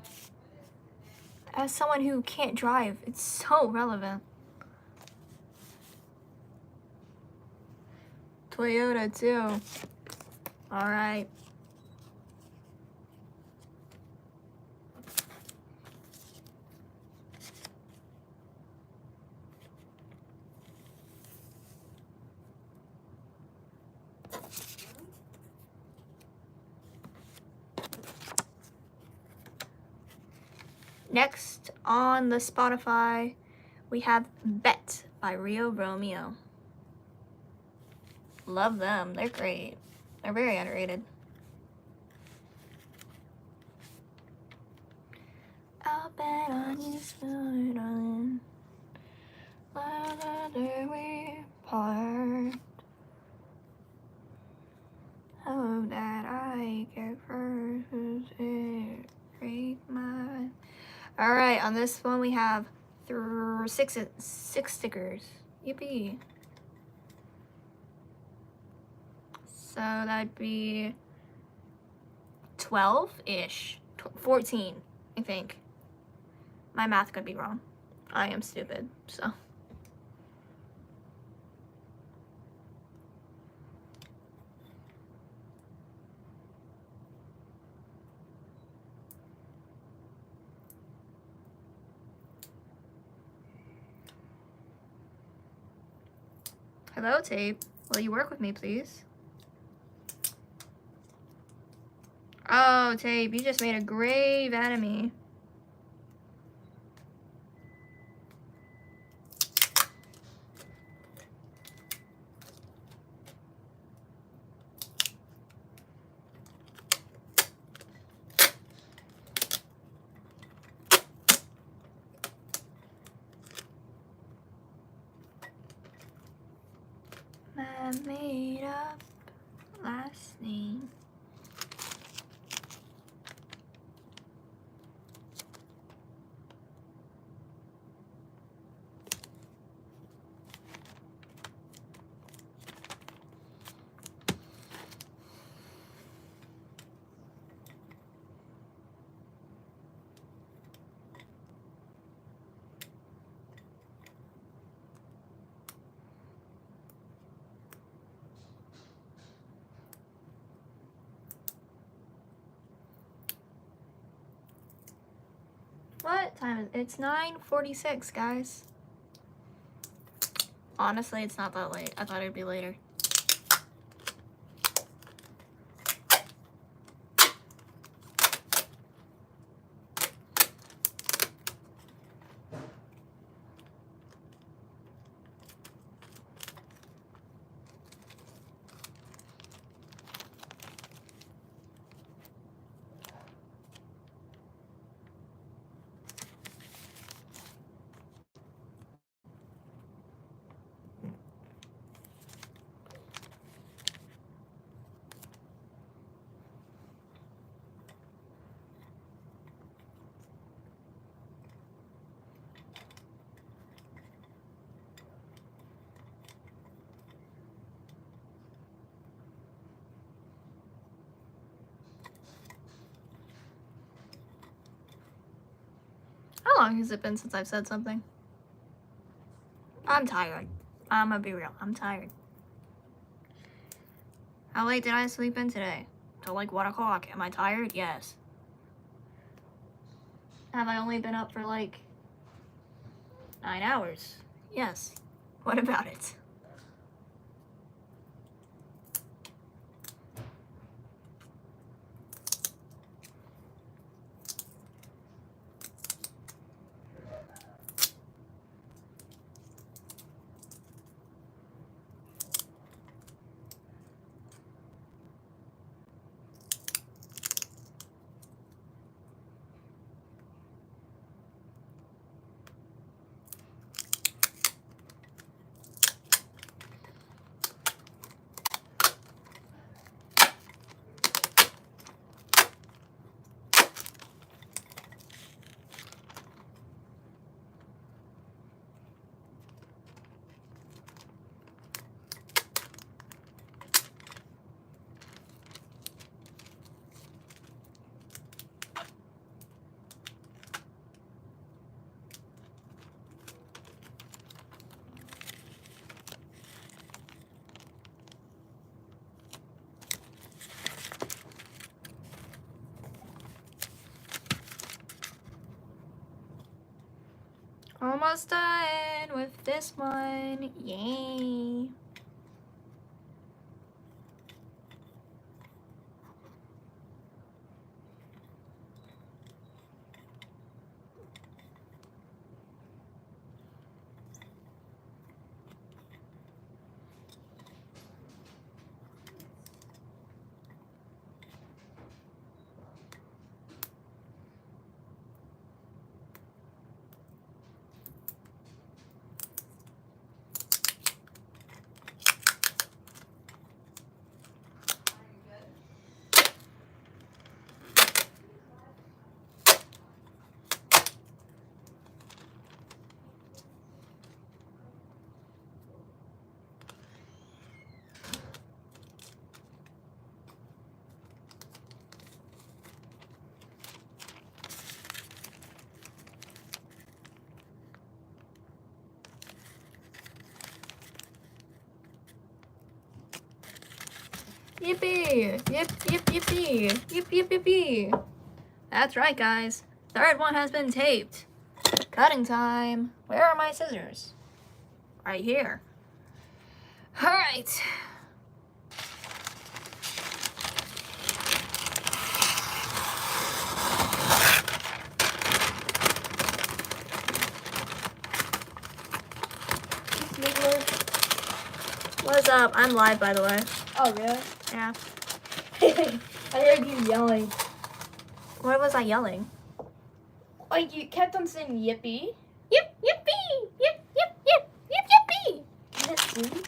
As someone who can't drive, it's so relevant. Toyota, too. Alright. Next on the Spotify, we have Bet by Rio Romeo. Love them. They're great. They're very underrated. I'll bet on you, sweet darling. Whether we part. Oh, that I care for it. Break my. Alright, on this one we have six stickers. Yippee. So that'd be 12-ish. 14, I think. My math could be wrong. I am stupid, so. Hello, Tape. Will you work with me, please? Oh, Tape, you just made a grave out of me. My made up last name. What time is it? It's 9:46, guys. Honestly, it's not that late. I thought it'd be later. How long has it been since I've said something? I'm tired. I'm gonna be real. I'm tired. How late did I sleep in today? Till like 1 o'clock. Am I tired? Yes. Have I only been up for like 9 hours? Yes. What about it? almost done with this one. Yay. Yippee! Yippee! Yippee! That's right, guys. Third one has been taped. Cutting time. Where are my scissors? Right here. Alright. What's up? I'm live, by the way. Oh, really? Yeah. I heard you yelling. What was I yelling? Like, you kept on saying yippee. Yip, yippee! Yip, yip, yip, yip, yippee! Can it see me?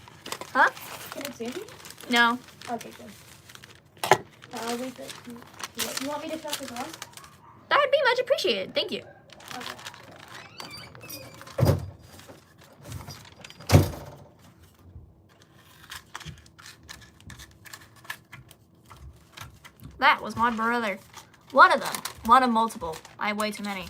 Huh? Can it see me? No. Okay, good. Wait, you want me to shut this off? That would be much appreciated. Thank you. Okay. That was my brother. One of them. One of multiple. I have way too many.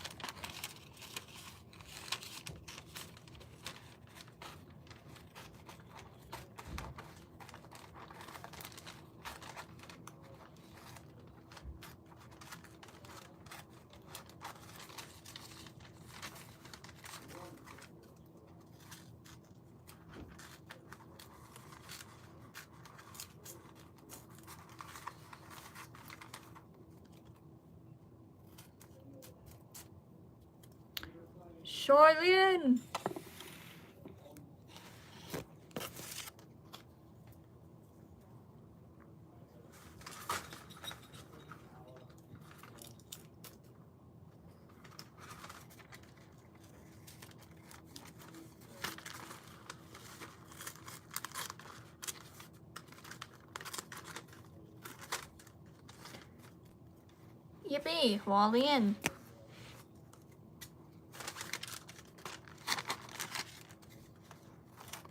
Charlene! Yippee, Wally-in.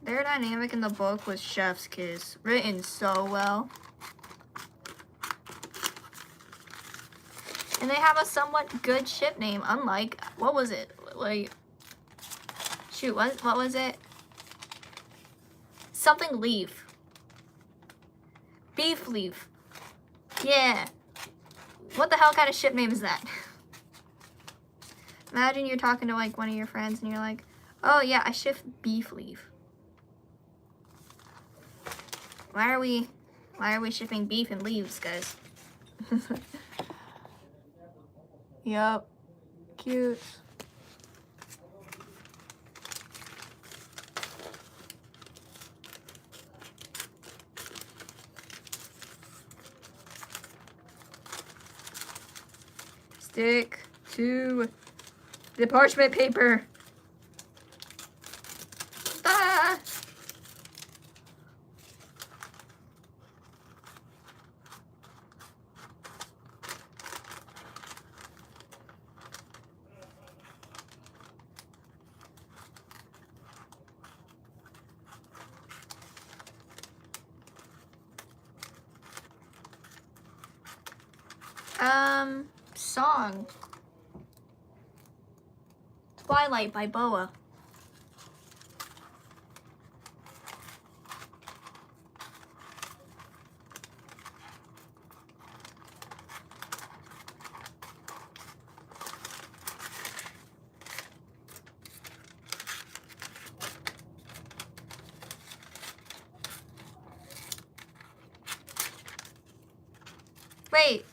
Their dynamic in the book was Chef's Kiss, written so well. And they have a somewhat good ship name, unlike, what was it? Like, shoot, what was it? Something Leaf. Beef Leaf. Yeah. What the hell kind of ship name is that? Imagine you're talking to like one of your friends and you're like, oh yeah, I ship Beef Leaf. Why are we shipping beef and leaves, guys? Yup. Cute. Stick to the parchment paper. Ah! Song. Twilight by Boa. Wait.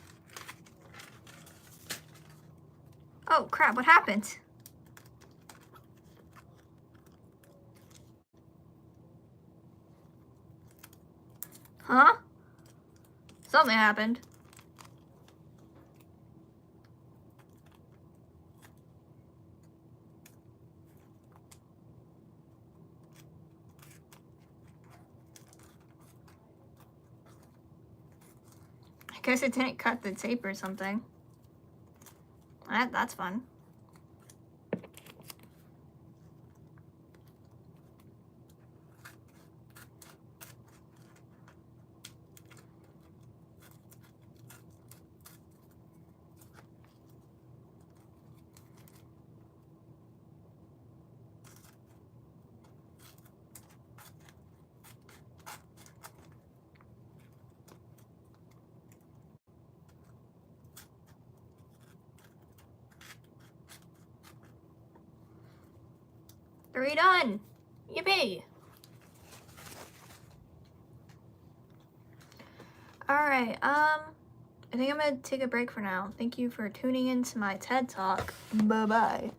Oh crap, what happened? Huh? Something happened. I guess it didn't cut the tape or something. That's fun. Three done. Yippee. Alright, I think I'm gonna take a break for now. Thank you for tuning in to my TED Talk. Bye-bye.